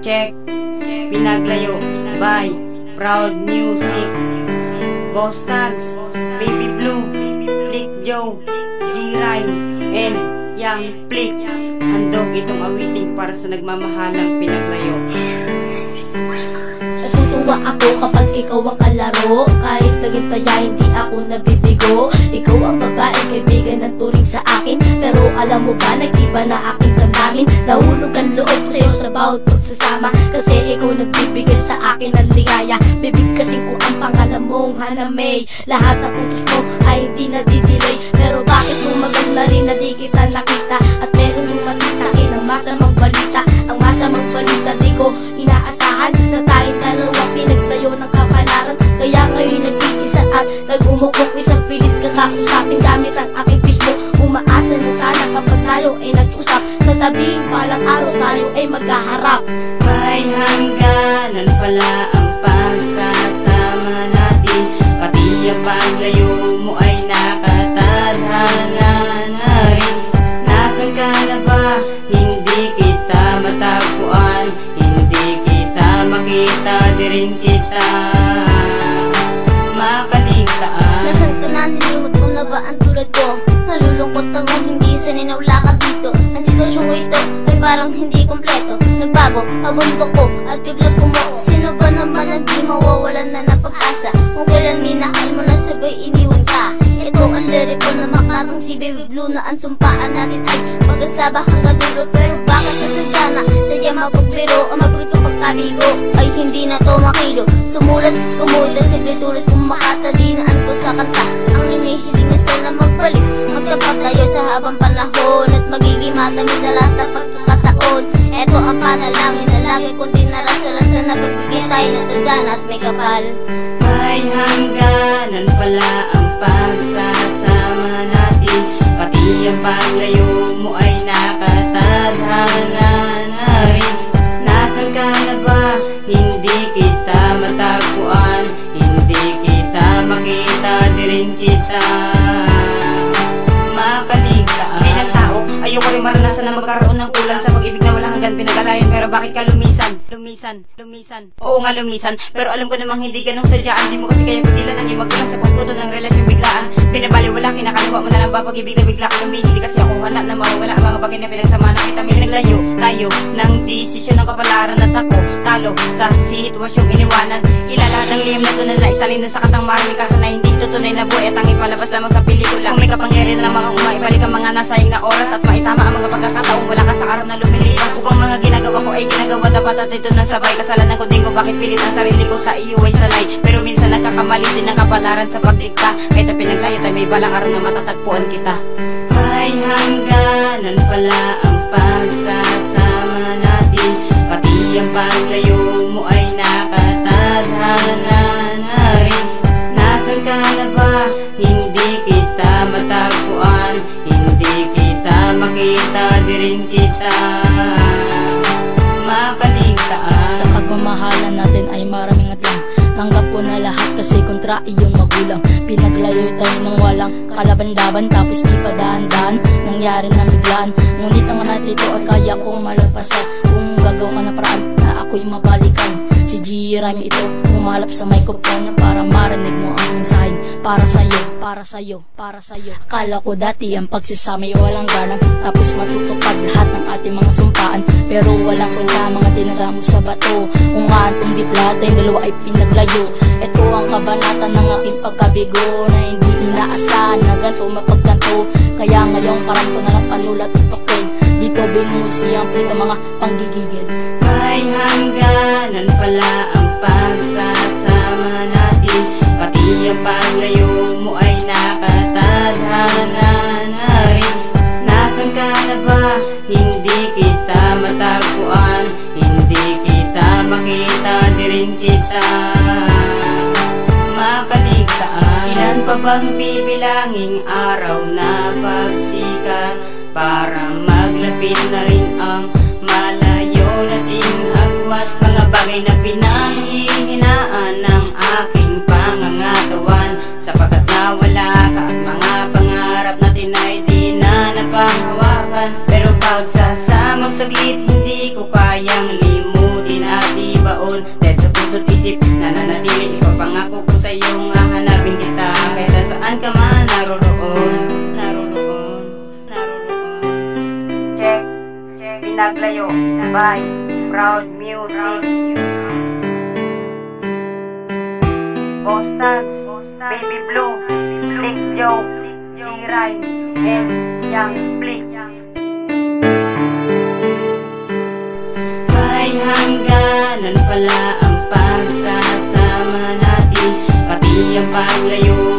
check. Pinaglayo by Proud Music, Boss Tags, Baby Blue, Flick Joe, G-Rhyme, and Young Flick. Handog itong awiting para sa nagmamahalang pinaglayo. Natutuwa ako kapag ikaw ang kalaro. Kahit naging taya, hindi ako nabibigo. Ikaw ang babaeng kaibigan ng turing sa akin. Pero alam mo ba, nag-iba na aking damdamin. Nahulog ang loob ko sa'yo sa bawat pagsasama. Kasi ikaw nagbibigay sa akin ng ligaya. Bibigkasin ko ang pangalan mong Hana May. Lahat ng utos mo ay hindi nadidelay. Pero bakit lumagal na rin na di kita nakita? At meron lumating sa akin ang masamang balita. Ang masamang balita di ko inaasahan na tayong dalawa pinagtayo ng kapalaran. Kaya ngayon nag-iisa at nag-umukok isang pilit kakausapin gamit ang aking Facebook. Umaasa na sana kapag tayo ay nag-usap, sasabihin palang araw tayo ay magkaharap. May hangganan pala ang pagsasama natin. Pati ang paglayo mo ay nakatadhana na rin. Nasaan ka na ba? Hindi kita matagpuan. Hindi kita makita, di rin kita makaligtaan. Nasaan ka na? Nilimot mo na ba ang tulad ko? Nalulungkot ako, hindi sanay na wala ka dito. Ang sitwasyon ko ito ay parang hindi kompleto. Nagbago, abundok ko at biglang kumuo. Sino ba naman ang di mawawalan na ng pag-asa? Kung kailan minahal mo na sabay iniwan ka. Ito ang liriko na makatang si Baby Blue na ang sumpaan natin ay pag-asaba hanggang dulo. Pero bakit nasadya na sadya mapagbiro o mapagito pagkabigo ay hindi na to makilo. Sumulat, kumulit at simple tulad kung makatalinaan ko sa kanta. Ang inihiling na sana magbalik, magtapat tayo sa habang panahon at magiging matamid na lahat ng pagkakataon. Eto ang panalangin na lagi kong dinarasalasan na pagbigyan tayo ng tandaan at may kapal. May hangganan pala ang pagsasama natin. Pati ang paglayo mo ay nakatadhana na rin. Nasaan ka na ba? Hindi kita matagpuan. Hindi kita makita, di rin kita makaligtaan. Bilang tao, ayoko rin maranasan na magkaroon ng kulang sa pag-ibig na walang hanggan pinag-alayan. Pero bakit ka lumisan? Oo nga lumisan, pero alam ko namang hindi ganong sadyaan. Di mo kasi kaya pigilan ang imagkulang sa pagputo ng relasyon biglaan. Pinabaliwala, kinakaliwa mo na lang ba pag-ibig na bigla ka lumisi? Di kasi ako hana na mawawala ang mga bagay na pinagsama na kita. May naglayo tayo ng desisyon ng kapalaran at ako talo sa sitwasyong iniwanan. Ilalahat ang lihim na tunay na isalin na sa katang maraming kaso na hindi tutunay na buhay at ang ipalabas lamang sa pelikula. Kung may kapangyarihan na mga maibalik ang mga nasayang na oras at maitama ang mga pagkakataong wala ka sa araw na lumilipas. Upang mga ginagawa ko ay ginagawa dapat at ito na sabay. Kasalanan ko din ko bakit pilit ang sarili ko sa iyo ay sanay. Pero minsan nagkakamali din ang kapalaran sa pagdikta. Kahit ang pinaglayo tayo may balang araw na matatagpuan kita. May hangganan pala ang pagsasama natin. Pati ang paglayo mo ay nakatadhana na rin. Nasaan ka na ba? Hindi kita matagpuan. Hindi kita makita, di rin kita makaligtaan. Sa pagmamahalan natin ay maraming atlang. Tanggap ko na lahat kasi kontra iyong magulang. Pinaglayo tayo ng walang kalaban-laban, tapos di pa daan-daan nangyari na biglaan. Ngunit ang natin ito ay kaya kong malagpasan. Kung gagawa ka na paraan na ako'y mabalikan. Si G-Rhyme ito umalap sa microphone para marinig mo ang mensahe. Para sa'yo, para sa'yo, para sa'yo. Akala ko dati ang pagsisamay walang ganang, tapos matutupad lahat ng ating mga sumpaan. Pero walang kwenta mga tinagamo sa bato. Kung antong di plata yung dalawa ay pinaglayo. Ito ang kabanata ng aking pagkabigo na hindi inaasahan na ganito mapagtanto. Kaya ngayon karan ko na lang panulat at papel. Dito binuhay siyang plit ang mga panggigigil. May hangganan pala ang pagsasama natin. Pati ang paglayo mo ay nakatadhana na rin. Nasaan ka na ba? Hindi kita matagpuan. Hindi kita makita, di rin kita makaligtaan. Ilan pa bang bibilanging araw na pagsikat para maglapit na rin ang malayo nating agwat. Mga bagay na pinanghihinaan ng aking pangangatawan, sapagkat nawala ka at mga pangarap natin ay di na napanghawakan. Pero pagsasamang saglit hindi ko kayang limutin pinaglayo by Proud Music. Boss Tags, Baby Blue, Blick Joe, G-Rhyme, and Young Blick. May hangganan pala ang pagsasama natin, pati ang paglayo